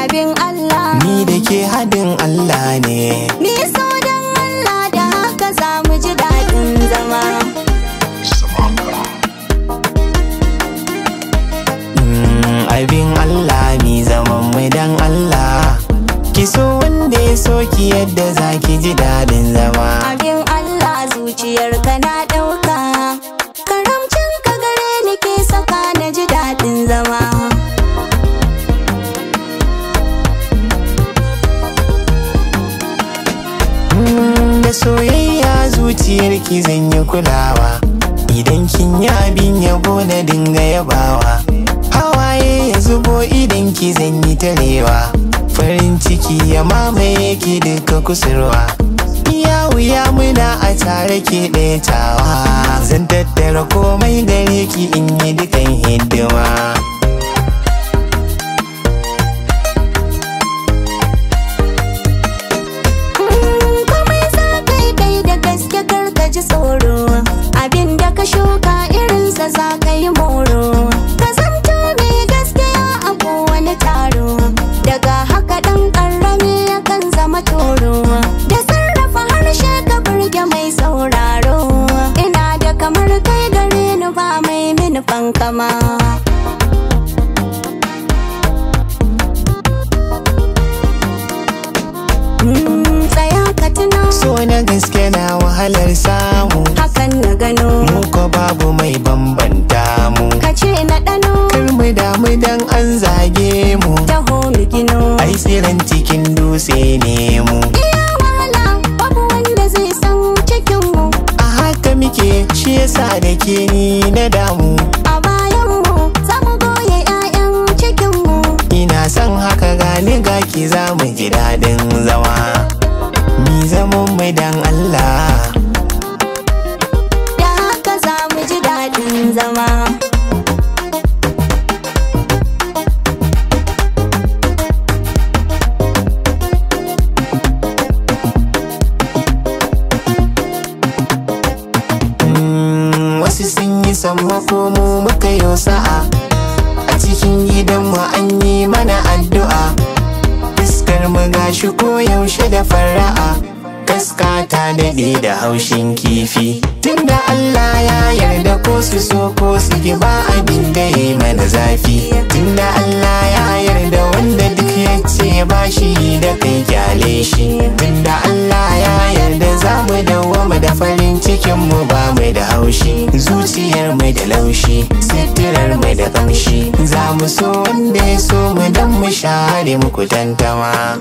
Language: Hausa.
abin Allah. Ni da ke haɗin Allah ne. Ni so don Allah da haka za mu ji daɗin zama. Abin Allah mi zaman mu dan Allah. Ki so wanda ya so ki yadda za ki ji daɗin zama. Abin Allah zuciyarka na ɗauka, karamcin ka gare ni ke saka na ji daɗin zama. Da soyayya zuciyarki zan yi kulawa, idan kin yi abin yabo na dinga yabawa. Hawaye ya zubo idan ki zan yi tarewa, farin ciki ya mamaye ki duka kusurwa. Iya wuya muna a tare ke ɗetawa, zan tattara komai gare ki in yi dukan hidima. Ji tsoro abin da ka shuka irinsa za ka yi moro. Ka zanto mai gaskiya a kowane taro, daga haka ɗan ƙarami yakan zama toro. Da sarrafa harshe ka burge mai sauraro, ina da kamar kai gare ni ba mai mini fankama. Tsaya ka tuna so na gaske na wahalar samu, hakan na gano mu ko babu mai bambanta mu. ka ce na ɗano Kar mu damu dan an zage mu, taho mu gino. ai tsiran cikin dutse ne mu. Iya wahala babu wanda zai san cikin mu, A haka muke shi yasa da ke ni na damu. a bayan mu za mu goye 'ya'yan cikin mu. Ina son haka gani ga ki za mu ji daɗin zama. Mi zaman mu dan Allah. Da haka za mu ji daɗin zama. Wasu sun yi sammako mu muka yi sa'a, a cikin gidanmu an yi mana addu'a. Fuskar mu gashi ko yaushe da fara'a, kaska ta daɗe da haushin kifi. Tunda Allah ya yarda ko su so ko su ki ba abin da ya yi mana zafi. Tunda Allah ya yarda wanda duk ya ce ba shi da kai kyale shi. Tunda Allah ya yarda za mu dawwama da farin cikin mu ba mu da haushi. Zuciyar mu da laushi, sitirar mu da kamshi. Za mu so wanda ya so mu dan mu share muku tantama.